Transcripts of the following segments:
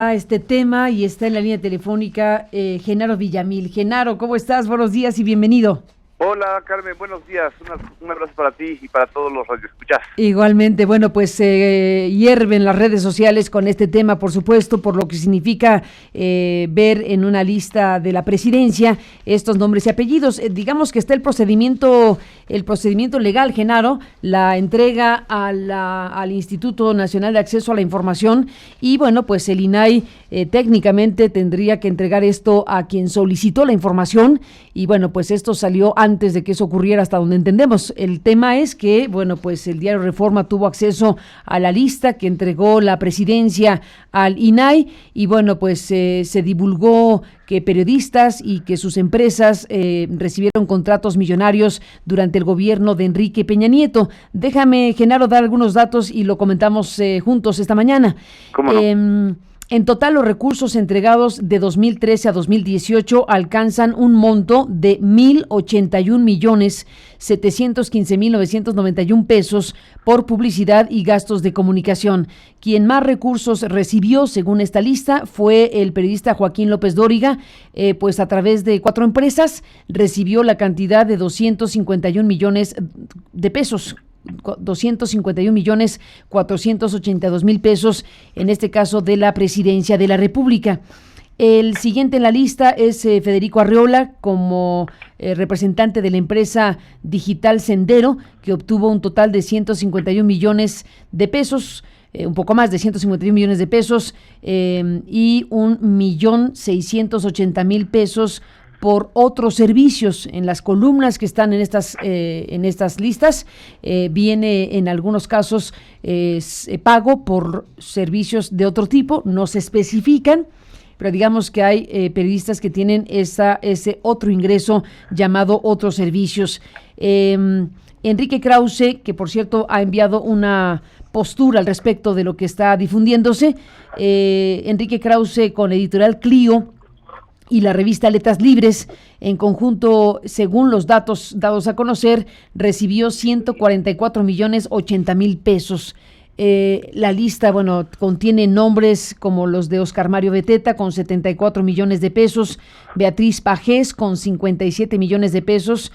a este tema y está en la línea telefónica Genaro Villamil. Genaro, ¿cómo estás? Buenos días y bienvenido. Hola Carmen, buenos días, un abrazo para ti y para todos los radioescuchas. Igualmente, bueno, pues hierven las redes sociales con este tema, por supuesto, por lo que significa ver en una lista de la presidencia estos nombres y apellidos. Digamos que está el procedimiento legal, Genaro, la entrega al Instituto Nacional de Acceso a la Información y bueno, pues el INAI técnicamente tendría que entregar esto a quien solicitó la información y bueno, pues esto salió antes de que eso ocurriera, hasta donde entendemos. El tema es que, bueno, pues el diario Reforma tuvo acceso a la lista que entregó la presidencia al INAI y bueno, pues se divulgó que periodistas y que sus empresas recibieron contratos millonarios durante el gobierno de Enrique Peña Nieto. Déjame, Genaro, dar algunos datos y lo comentamos juntos esta mañana. ¿Cómo no? En total, los recursos entregados de 2013 a 2018 alcanzan un monto de 1,081,715,991 pesos por publicidad y gastos de comunicación. Quien más recursos recibió, según esta lista, fue el periodista Joaquín López Dóriga, pues a través de 4 empresas recibió la cantidad de 251 millones de pesos. 251,482,000 pesos, en este caso de la Presidencia de la República. El siguiente en la lista es Federico Arreola como representante de la empresa digital Sendero, que obtuvo un total de 151 millones de pesos, un poco más de 151 millones de pesos y 1,680,000 pesos por otros servicios. En las columnas que están en estas listas viene en algunos casos pago por servicios de otro tipo, no se especifican, pero digamos que hay periodistas que tienen ese otro ingreso llamado otros servicios. Enrique Krause, que por cierto ha enviado una postura al respecto de lo que está difundiéndose, Enrique Krause con Editorial Clio y la revista Letras Libres, en conjunto, según los datos dados a conocer, recibió 144,080,000 pesos. La lista, bueno, contiene nombres como los de Oscar Mario Beteta con 74 millones de pesos, Beatriz Pajés con 57 millones de pesos,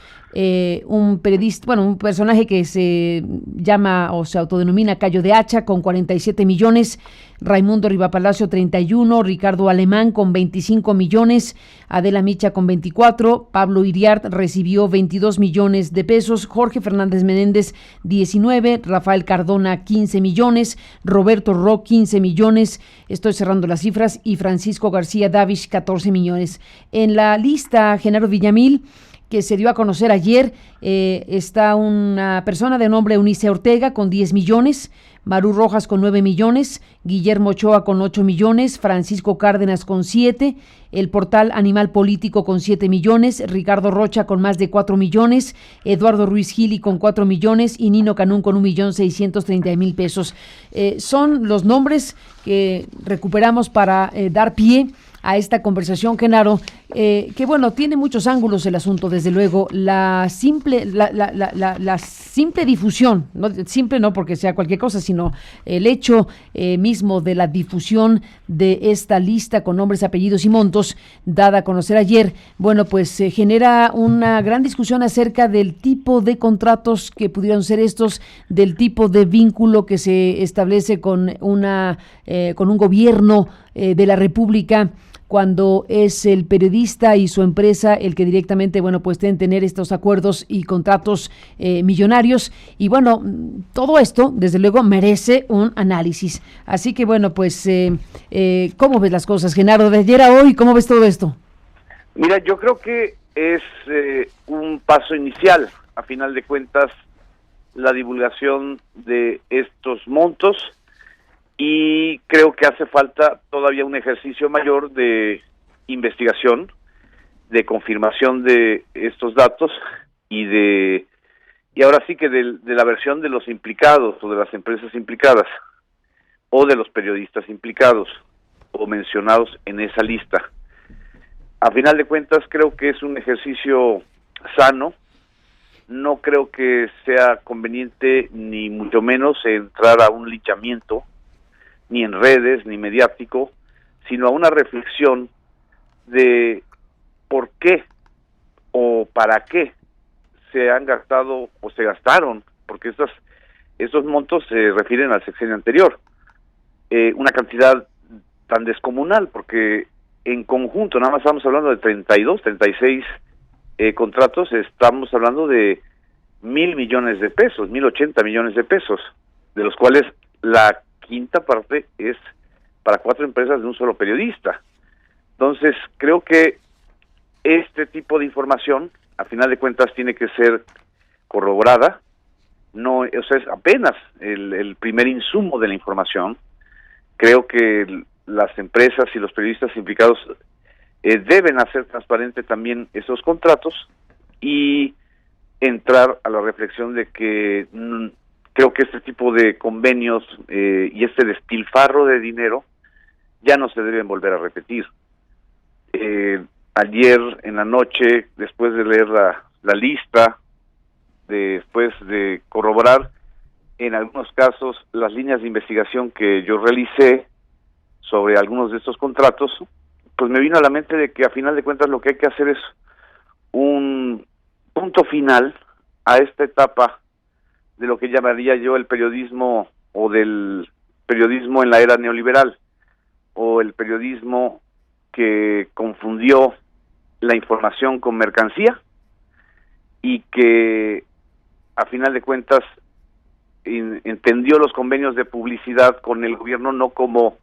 un periodista, bueno, un personaje que se llama o se autodenomina Cayo de Hacha con 47 millones, Raimundo Rivapalacio 31, Ricardo Alemán con 25 millones, Adela Micha con 24, Pablo Iriart recibió 22 millones de pesos, Jorge Fernández Menéndez 19, Rafael Cardona 15 millones, Roberto Ro 15 millones, estoy cerrando las cifras, y Francisco García Davish 14 millones. En la lista, Genaro Villamil, que se dio a conocer ayer, está una persona de nombre Eunice Ortega con 10 millones, Maru Rojas con 9 millones, Guillermo Ochoa con 8 millones, Francisco Cárdenas con 7, el portal Animal Político con 7 millones, Ricardo Rocha con más de 4 millones, Eduardo Ruiz Gili con 4 millones y Nino Canún con 1,630,000 pesos. Son los nombres que recuperamos para dar pie a esta conversación, Genaro, que bueno, tiene muchos ángulos el asunto, desde luego. La simple difusión, no simple no porque sea cualquier cosa, sino el hecho mismo de la difusión de esta lista con nombres, apellidos y montos, dada a conocer ayer, bueno, pues genera una gran discusión acerca del tipo de contratos que pudieron ser estos, del tipo de vínculo que se establece con un gobierno de la República, cuando es el periodista y su empresa el que directamente, bueno, pues deben tener estos acuerdos y contratos millonarios. Y bueno, todo esto, desde luego, merece un análisis. Así que, bueno, pues, ¿cómo ves las cosas, Genaro? De ayer a hoy, ¿cómo ves todo esto? Mira, yo creo que es un paso inicial, a final de cuentas, la divulgación de estos montos, y creo que hace falta todavía un ejercicio mayor de investigación, de confirmación de estos datos y ahora sí que de la versión de los implicados o de las empresas implicadas o de los periodistas implicados o mencionados en esa lista. A final de cuentas creo que es un ejercicio sano. No creo que sea conveniente ni mucho menos entrar a un linchamiento, ni en redes, ni mediático, sino a una reflexión de por qué o para qué se han gastado o se gastaron, porque estos montos se refieren al sexenio anterior, una cantidad tan descomunal, porque en conjunto nada más estamos hablando de 36 contratos, estamos hablando de 1,000 millones de pesos, 1,080 millones de pesos, de los cuales la quinta parte es para 4 empresas de un solo periodista. Entonces, creo que este tipo de información, a final de cuentas, tiene que ser corroborada. No, o sea, es apenas el primer insumo de la información. Creo que las empresas y los periodistas implicados deben hacer transparente también esos contratos y entrar a la reflexión de que creo que este tipo de convenios y este despilfarro de dinero ya no se deben volver a repetir. Ayer en la noche, después de leer la lista, después de corroborar en algunos casos las líneas de investigación que yo realicé sobre algunos de estos contratos, pues me vino a la mente de que a final de cuentas lo que hay que hacer es un punto final a esta etapa de lo que llamaría yo el periodismo, o del periodismo en la era neoliberal, o el periodismo que confundió la información con mercancía y que a final de cuentas entendió los convenios de publicidad con el gobierno no como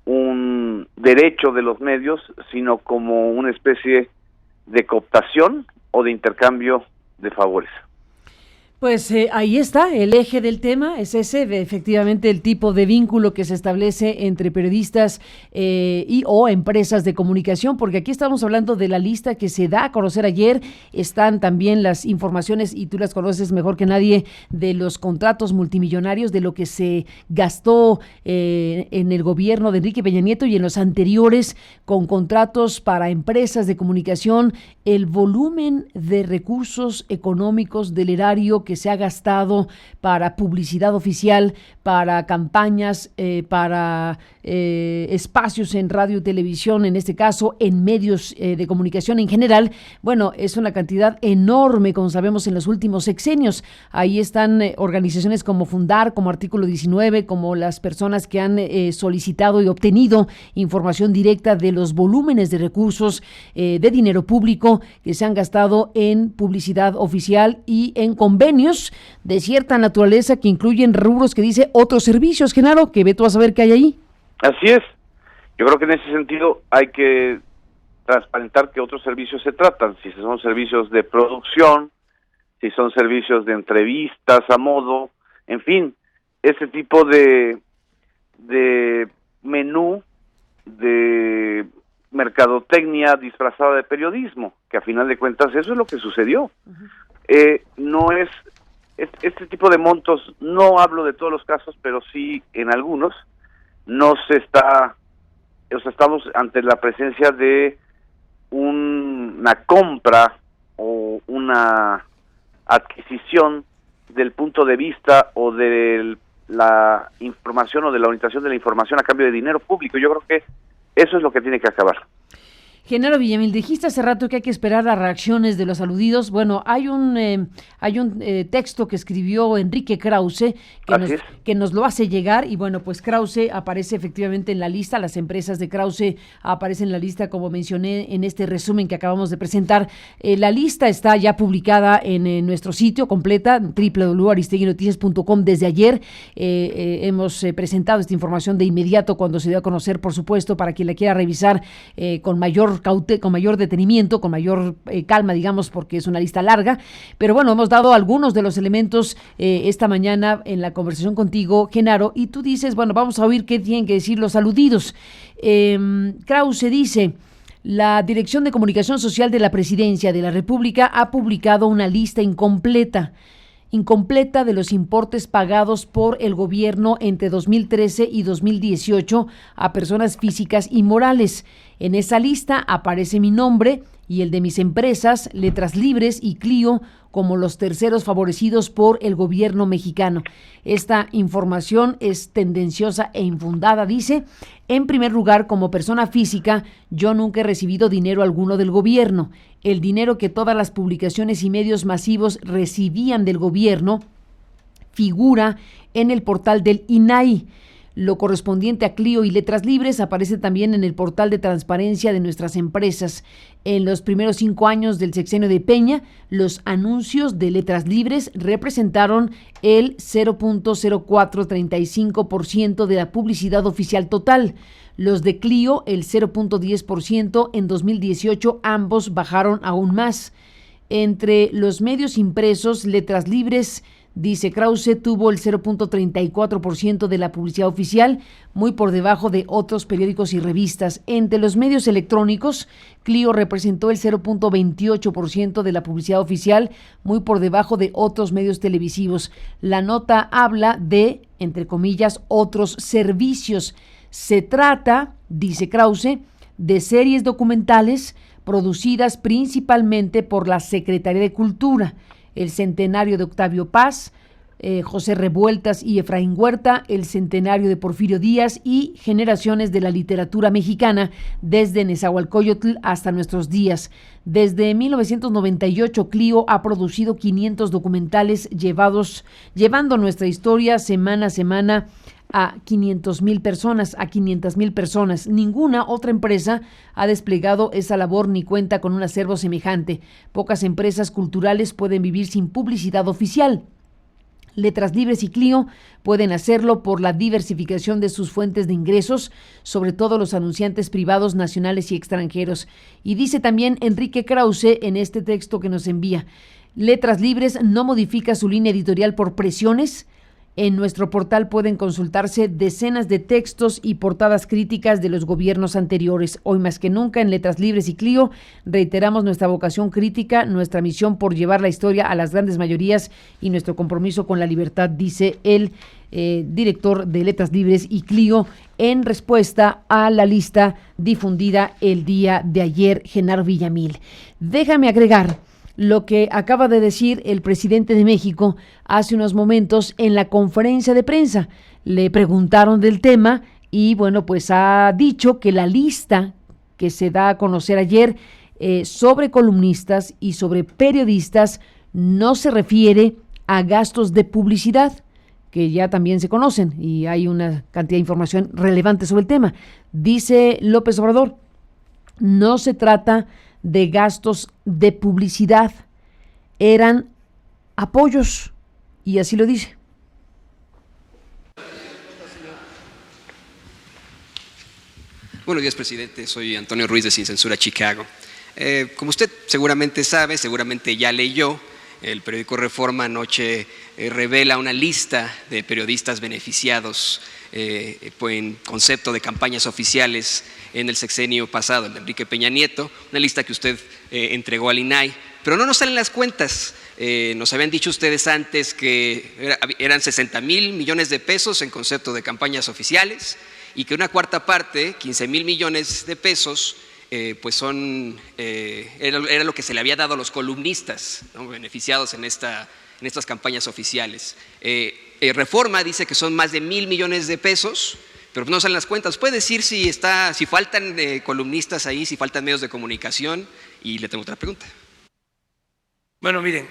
un derecho de los medios, sino como una especie de cooptación o de intercambio de favores. Pues ahí está, el eje del tema es ese, efectivamente el tipo de vínculo que se establece entre periodistas y o empresas de comunicación, porque aquí estamos hablando de la lista que se da a conocer ayer, están también las informaciones, y tú las conoces mejor que nadie, de los contratos multimillonarios, de lo que se gastó en el gobierno de Enrique Peña Nieto y en los anteriores con contratos para empresas de comunicación, el volumen de recursos económicos del erario que se ha gastado para publicidad oficial, para campañas, para espacios en radio y televisión, en este caso, en medios de comunicación en general. Bueno, es una cantidad enorme, como sabemos, en los últimos sexenios. Ahí están organizaciones como Fundar, como Artículo 19, como las personas que han solicitado y obtenido información directa de los volúmenes de recursos de dinero público que se han gastado en publicidad oficial y en convenios de cierta naturaleza que incluyen rubros que dice otros servicios. Genaro, que ve tú a saber qué hay ahí. Así es. Yo creo que en ese sentido hay que transparentar qué otros servicios se tratan, si son servicios de producción, si son servicios de entrevistas a modo, en fin, ese tipo de menú de mercadotecnia disfrazada de periodismo, que a final de cuentas eso es lo que sucedió. No es este tipo de montos, no hablo de todos los casos, pero sí en algunos, no se está, o sea, estamos ante la presencia de una compra o una adquisición del punto de vista o de la información o de la orientación de la información a cambio de dinero público. Yo creo que eso es lo que tiene que acabar. Genaro Villamil, dijiste hace rato que hay que esperar las reacciones de los aludidos. Bueno, hay un texto que escribió Enrique Krause que nos lo hace llegar, y bueno, pues Krause aparece efectivamente en la lista, las empresas de Krause aparecen en la lista, como mencioné en este resumen que acabamos de presentar. La lista está ya publicada en nuestro sitio completa, www.aristeguinoticias.com. Desde ayer hemos presentado esta información de inmediato cuando se dio a conocer, por supuesto, para quien la quiera revisar con mayor detenimiento, con mayor calma, digamos, porque es una lista larga. Pero bueno, hemos dado algunos de los elementos esta mañana en la conversación contigo, Genaro, y tú dices, bueno, vamos a oír qué tienen que decir los aludidos. Krause dice: la Dirección de Comunicación Social de la Presidencia de la República ha publicado una lista incompleta de los importes pagados por el gobierno entre 2013 y 2018 a personas físicas y morales. En esa lista aparece mi nombre y el de Mis Empresas, Letras Libres y Clio como los terceros favorecidos por el gobierno mexicano. Esta información es tendenciosa e infundada, dice. En primer lugar, como persona física, yo nunca he recibido dinero alguno del gobierno. El dinero que todas las publicaciones y medios masivos recibían del gobierno figura en el portal del INAI. Lo correspondiente a Clio y Letras Libres aparece también en el portal de transparencia de nuestras empresas. En los primeros 5 años del sexenio de Peña, los anuncios de Letras Libres representaron el 0.0435% de la publicidad oficial total. Los de Clio, el 0.10%, en 2018 ambos bajaron aún más. Entre los medios impresos, Letras Libres, dice Krause, tuvo el 0.34% de la publicidad oficial, muy por debajo de otros periódicos y revistas. Entre los medios electrónicos, Clio representó el 0.28% de la publicidad oficial, muy por debajo de otros medios televisivos. La nota habla de, entre comillas, otros servicios. Se trata, dice Krause, de series documentales producidas principalmente por la Secretaría de Cultura. El centenario de Octavio Paz, José Revueltas y Efraín Huerta, el centenario de Porfirio Díaz y generaciones de la literatura mexicana desde Nezahualcóyotl hasta nuestros días. Desde 1998, Clio ha producido 500 documentales llevando nuestra historia semana a semana a 500,000 personas. Ninguna otra empresa ha desplegado esa labor ni cuenta con un acervo semejante. Pocas empresas culturales pueden vivir sin publicidad oficial. Letras Libres y Clio pueden hacerlo por la diversificación de sus fuentes de ingresos, sobre todo los anunciantes privados nacionales y extranjeros. Y dice también Enrique Krause en este texto que nos envía: Letras Libres no modifica su línea editorial por presiones. En nuestro portal pueden consultarse decenas de textos y portadas críticas de los gobiernos anteriores. Hoy más que nunca, en Letras Libres y Clio, reiteramos nuestra vocación crítica, nuestra misión por llevar la historia a las grandes mayorías y nuestro compromiso con la libertad, dice el director de Letras Libres y Clio, en respuesta a la lista difundida el día de ayer, Genaro Villamil. Déjame agregar lo que acaba de decir el presidente de México hace unos momentos en la conferencia de prensa. Le preguntaron del tema y bueno, pues ha dicho que la lista que se da a conocer ayer sobre columnistas y sobre periodistas no se refiere a gastos de publicidad, que ya también se conocen y hay una cantidad de información relevante sobre el tema. Dice López Obrador, no se trata de gastos de publicidad, eran apoyos, y así lo dice. Buenos días, presidente. Soy Antonio Ruiz de Sin Censura Chicago. Como usted seguramente sabe, seguramente ya leyó, el periódico Reforma anoche revela una lista de periodistas beneficiados en concepto de campañas oficiales en el sexenio pasado, el de Enrique Peña Nieto, una lista que usted entregó al INAI, pero no nos salen las cuentas. Nos habían dicho ustedes antes que eran 60,000 millones de pesos en concepto de campañas oficiales y que una cuarta parte, 15,000 millones de pesos, pues era lo que se le había dado a los columnistas, ¿no?, beneficiados en estas campañas oficiales. Reforma dice que son más de 1,000 millones de pesos, pero no salen las cuentas. ¿Puede decir si faltan columnistas ahí, si faltan medios de comunicación? Y le tengo otra pregunta. Bueno, miren,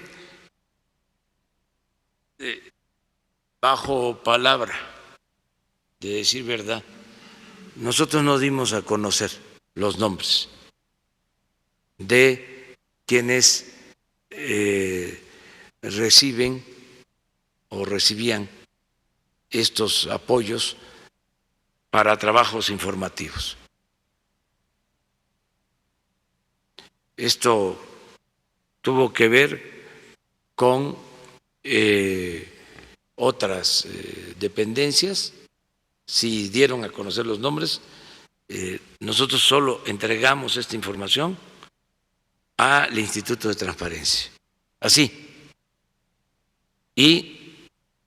bajo palabra de decir verdad, nosotros no dimos a conocer los nombres de quienes reciben o recibían estos apoyos para trabajos informativos. Esto tuvo que ver con otras dependencias. Si dieron a conocer los nombres, nosotros solo entregamos esta información al Instituto de Transparencia. Así. Y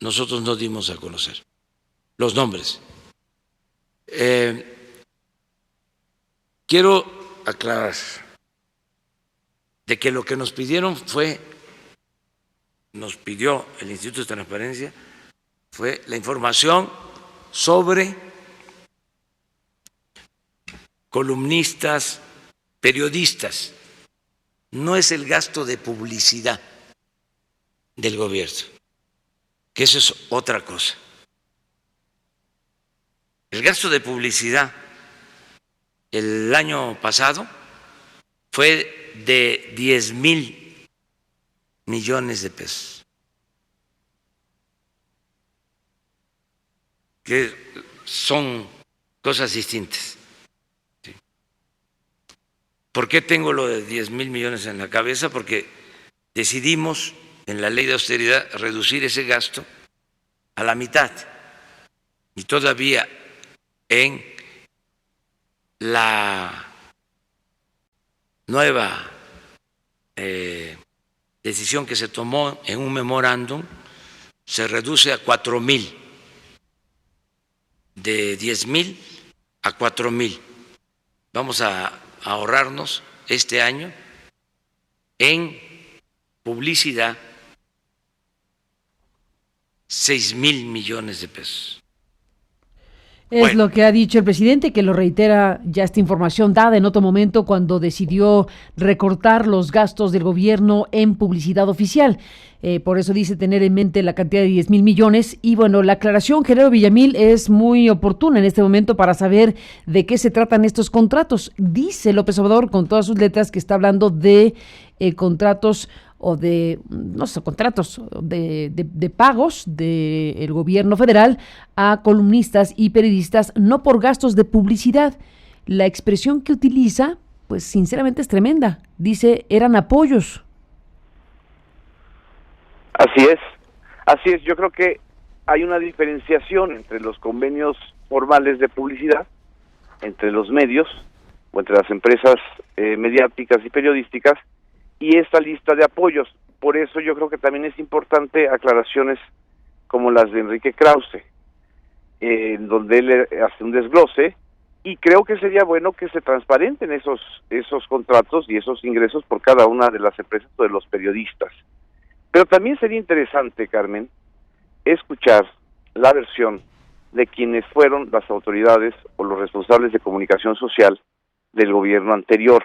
nosotros no dimos a conocer los nombres. Quiero aclarar de que lo que nos pidieron nos pidió el Instituto de Transparencia, fue la información sobre columnistas, periodistas. No es el gasto de publicidad del gobierno, que eso es otra cosa. El gasto de publicidad el año pasado fue de 10,000 millones de pesos, que son cosas distintas. ¿Por qué tengo lo de 10,000 millones en la cabeza? Porque decidimos en la ley de austeridad reducir ese gasto a la mitad, y todavía en la nueva decisión que se tomó en un memorándum se reduce a 4,000, de 10,000 a 4,000. Vamos a ahorrarnos este año en publicidad 6,000 millones de pesos. Es lo que ha dicho el presidente, que lo reitera ya esta información dada en otro momento cuando decidió recortar los gastos del gobierno en publicidad oficial. Por eso dice tener en mente la cantidad de 10,000 millones. Y bueno, la aclaración, Genaro Villamil, es muy oportuna en este momento para saber de qué se tratan estos contratos. Dice López Obrador con todas sus letras que está hablando de contratos o de, no sé, contratos de pagos del gobierno federal a columnistas y periodistas, no por gastos de publicidad. La expresión que utiliza, pues sinceramente es tremenda. Dice, eran apoyos. Así es. Yo creo que hay una diferenciación entre los convenios formales de publicidad, entre los medios o entre las empresas mediáticas y periodísticas, y esta lista de apoyos. Por eso yo creo que también es importante aclaraciones como las de Enrique Krause, en donde él hace un desglose, y creo que sería bueno que se transparenten esos contratos y esos ingresos por cada una de las empresas o de los periodistas. Pero también sería interesante, Carmen, escuchar la versión de quienes fueron las autoridades o los responsables de comunicación social del gobierno anterior,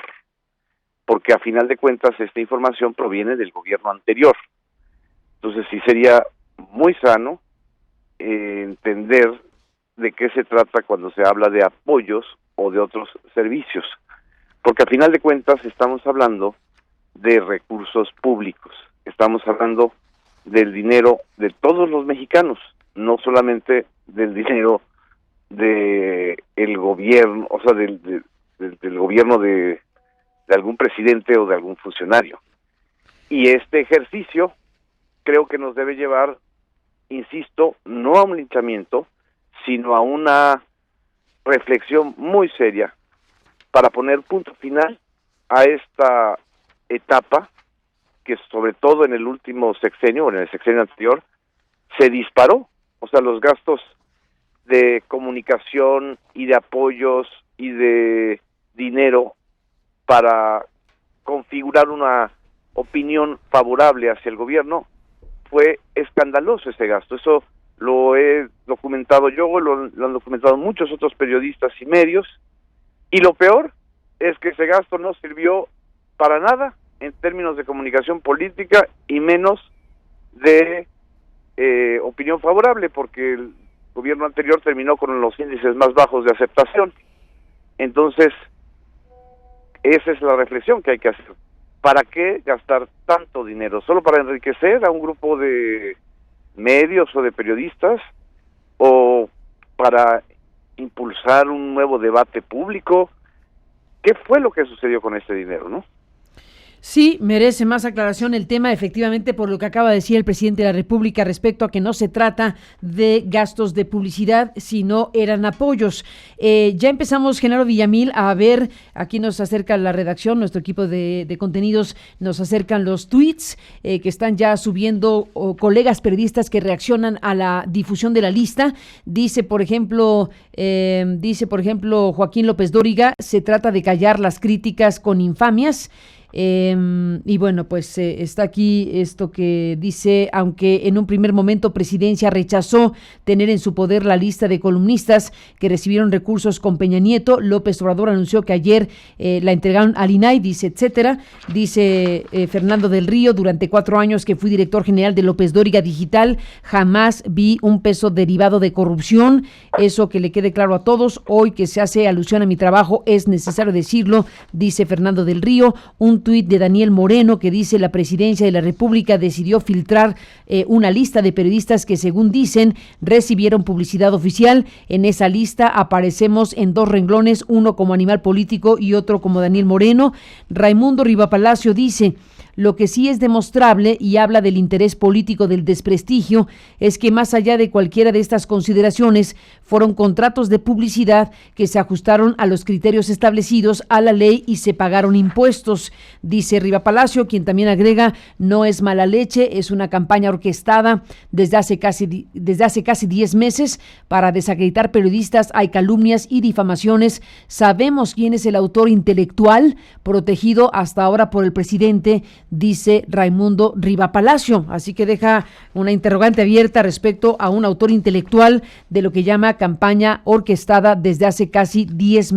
porque a final de cuentas esta información proviene del gobierno anterior. Entonces sí sería muy sano entender de qué se trata cuando se habla de apoyos o de otros servicios, porque a final de cuentas estamos hablando de recursos públicos, estamos hablando del dinero de todos los mexicanos, no solamente del dinero de el gobierno, o sea, del gobierno de algún presidente o de algún funcionario. Y este ejercicio creo que nos debe llevar, insisto, no a un linchamiento, sino a una reflexión muy seria para poner punto final a esta etapa que sobre todo en el último sexenio, o en el sexenio anterior, se disparó. O sea, los gastos de comunicación y de apoyos y de dinero para configurar una opinión favorable hacia el gobierno, fue escandaloso ese gasto. Eso lo he documentado yo, lo han documentado muchos otros periodistas y medios, y lo peor es que ese gasto no sirvió para nada en términos de comunicación política y menos de opinión favorable, porque el gobierno anterior terminó con los índices más bajos de aceptación. Entonces, esa es la reflexión que hay que hacer. ¿Para qué gastar tanto dinero? ¿Solo para enriquecer a un grupo de medios o de periodistas? ¿O para impulsar un nuevo debate público? ¿Qué fue lo que sucedió con este dinero, no? Sí, merece más aclaración el tema, efectivamente, por lo que acaba de decir el presidente de la República respecto a que no se trata de gastos de publicidad, sino eran apoyos. Ya empezamos, Genaro Villamil, a ver, aquí nos acerca la redacción, nuestro equipo de contenidos, nos acercan los tweets que están ya subiendo colegas periodistas que reaccionan a la difusión de la lista. Dice, por ejemplo, Joaquín López Dóriga, se trata de callar las críticas con infamias. Y bueno, pues está aquí esto que dice: aunque en un primer momento Presidencia rechazó tener en su poder la lista de columnistas que recibieron recursos con Peña Nieto, López Obrador anunció que ayer la entregaron al INAI, dice, etcétera. Dice Fernando del Río: durante 4 años que fui director general de López Dóriga Digital, jamás vi un peso derivado de corrupción. Eso que le quede claro a todos. Hoy que se hace alusión a mi trabajo es necesario decirlo, dice Fernando del Río. Un tuit de Daniel Moreno que dice: la Presidencia de la República decidió filtrar una lista de periodistas que, según dicen, recibieron publicidad oficial. En esa lista aparecemos en 2 renglones, uno como Animal Político y otro como Daniel Moreno. Raimundo Rivapalacio dice: lo que sí es demostrable, y habla del interés político del desprestigio, es que más allá de cualquiera de estas consideraciones, fueron contratos de publicidad que se ajustaron a los criterios establecidos a la ley y se pagaron impuestos. Dice Rivapalacio, quien también agrega: no es mala leche, es una campaña orquestada desde hace casi 10 meses para desacreditar periodistas. Hay calumnias y difamaciones. Sabemos quién es el autor intelectual protegido hasta ahora por el presidente, dice Raimundo Rivapalacio. Así que deja una interrogante abierta respecto a un autor intelectual de lo que llama campaña orquestada desde hace casi 10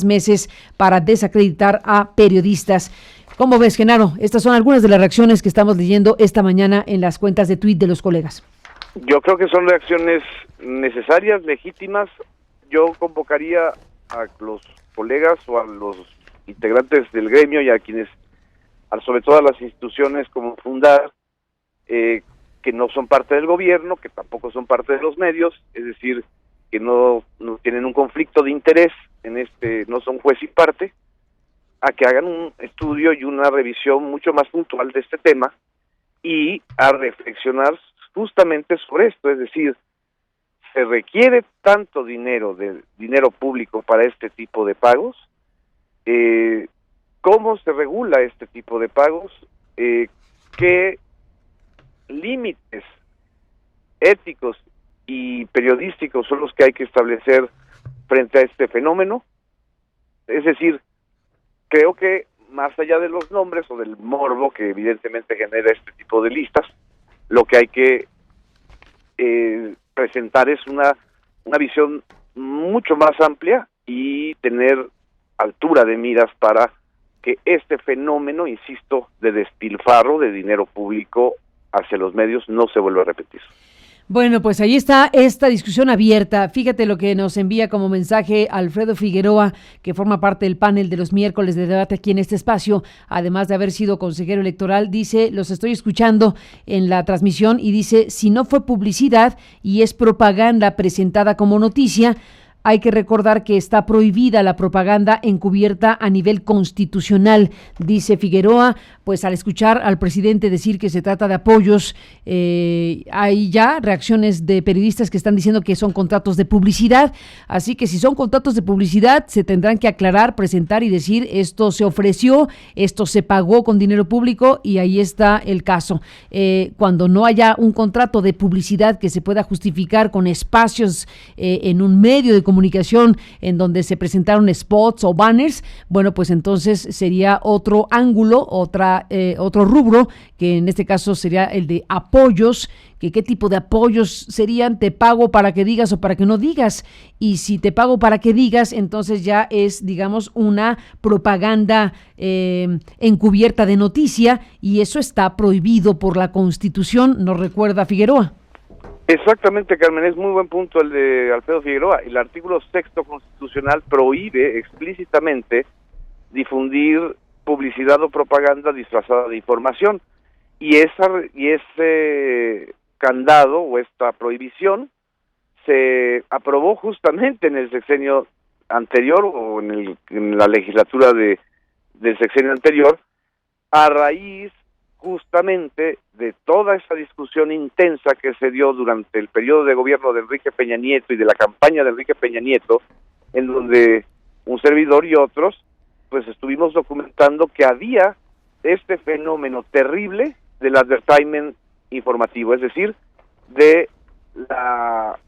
meses para desacreditar a periodistas. ¿Cómo ves, Genaro? Estas son algunas de las reacciones que estamos leyendo esta mañana en las cuentas de tuit de los colegas. Yo creo que son reacciones necesarias, legítimas. Yo convocaría a los colegas o a los integrantes del gremio y a quienes, sobre todo a las instituciones como Fundar, que no son parte del gobierno, que tampoco son parte de los medios, es decir, que no tienen un conflicto de interés, no son juez y parte, a que hagan un estudio y una revisión mucho más puntual de este tema y a reflexionar justamente sobre esto. Es decir, se requiere tanto dinero público para este tipo de pagos. ¿Cómo se regula este tipo de pagos? ¿Qué límites éticos y periodísticos son los que hay que establecer frente a este fenómeno? Es decir, creo que más allá de los nombres o del morbo que evidentemente genera este tipo de listas, lo que hay que presentar es una visión mucho más amplia y tener altura de miras para que este fenómeno, insisto, de despilfarro de dinero público hacia los medios no se vuelva a repetir. Bueno, pues ahí está esta discusión abierta. Fíjate lo que nos envía como mensaje Alfredo Figueroa, que forma parte del panel de los miércoles de debate aquí en este espacio, además de haber sido consejero electoral. Dice: los estoy escuchando en la transmisión, y dice: si no fue publicidad y es propaganda presentada como noticia, hay que recordar que está prohibida la propaganda encubierta a nivel constitucional, dice Figueroa. Pues al escuchar al presidente decir que se trata de apoyos, hay ya reacciones de periodistas que están diciendo que son contratos de publicidad. Así que si son contratos de publicidad, se tendrán que aclarar, presentar y decir: esto se ofreció, esto se pagó con dinero público, y ahí está el caso. Cuando no haya un contrato de publicidad que se pueda justificar con espacios en un medio de comunicación en donde se presentaron spots o banners, bueno, pues entonces sería otro ángulo, otro rubro, que en este caso sería el de apoyos. ¿Qué tipo de apoyos serían? Te pago para que digas o para que no digas. Y si te pago para que digas, entonces ya es, digamos, una propaganda encubierta de noticia, y eso está prohibido por la Constitución, ¿nos recuerda Figueroa? Exactamente, Carmen, es muy buen punto el de Alfredo Figueroa. El artículo 6º constitucional prohíbe explícitamente difundir publicidad o propaganda disfrazada de información, y ese candado o esta prohibición se aprobó justamente en el sexenio anterior, o en la legislatura del sexenio anterior, a raíz justamente de toda esa discusión intensa que se dio durante el periodo de gobierno de Enrique Peña Nieto y de la campaña de Enrique Peña Nieto, en donde un servidor y otros pues estuvimos documentando que había este fenómeno terrible del advertisement informativo, es decir, de la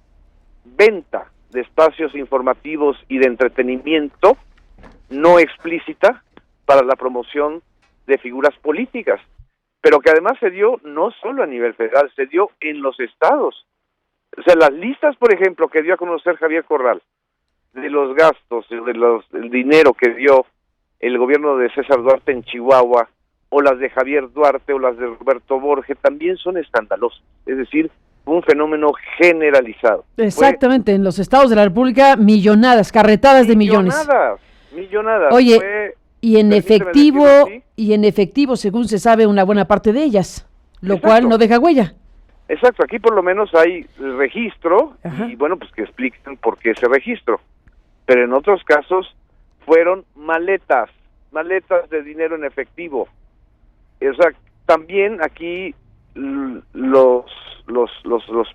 venta de espacios informativos y de entretenimiento no explícita para la promoción de figuras políticas, pero que además se dio no solo a nivel federal, se dio en los estados. O sea, las listas, por ejemplo, que dio a conocer Javier Corral, de los gastos, del dinero que dio el gobierno de César Duarte en Chihuahua, o las de Javier Duarte, o las de Roberto Borges, también son escandalosas. Es decir, un fenómeno generalizado. Exactamente, en los estados de la República, millonadas, carretadas de millones. Millonadas. Oye, y en efectivo, según se sabe, una buena parte de ellas, lo cual no deja huella. Exacto, aquí por lo menos hay el registro. Ajá. Y bueno, pues que expliquen por qué ese registro. Pero en otros casos fueron maletas de dinero en efectivo. O sea, también aquí los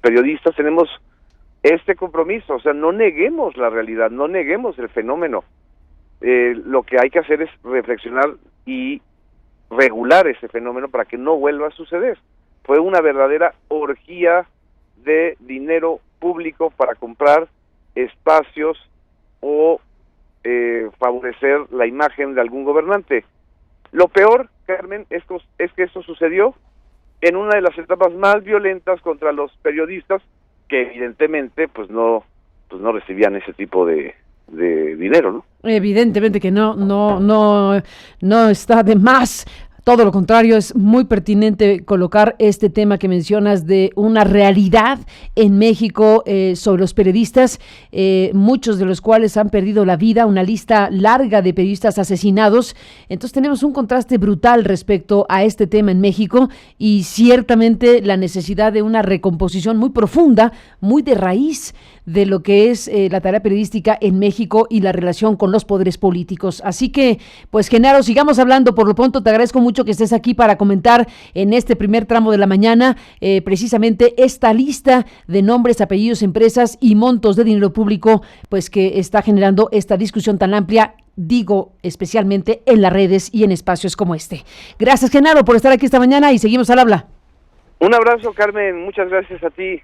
periodistas tenemos este compromiso, o sea, no neguemos la realidad, no neguemos el fenómeno. Lo que hay que hacer es reflexionar y regular ese fenómeno para que no vuelva a suceder. Fue una verdadera orgía de dinero público para comprar espacios o favorecer la imagen de algún gobernante. Lo peor, Carmen, es que esto sucedió en una de las etapas más violentas contra los periodistas, que evidentemente pues no recibían ese tipo de dinero, ¿no? Evidentemente que no está de más. Todo lo contrario, es muy pertinente colocar este tema que mencionas de una realidad en México sobre los periodistas, muchos de los cuales han perdido la vida, una lista larga de periodistas asesinados. Entonces tenemos un contraste brutal respecto a este tema en México y ciertamente la necesidad de una recomposición muy profunda, muy de raíz de lo que es la tarea periodística en México y la relación con los poderes políticos. Así que, pues, Genaro, sigamos hablando. Por lo pronto, te agradezco mucho que estés aquí para comentar en este primer tramo de la mañana precisamente esta lista de nombres, apellidos, empresas y montos de dinero público, pues, que está generando esta discusión tan amplia, digo, especialmente en las redes y en espacios como este. Gracias, Genaro, por estar aquí esta mañana y seguimos al habla. Un abrazo, Carmen. Muchas gracias a ti.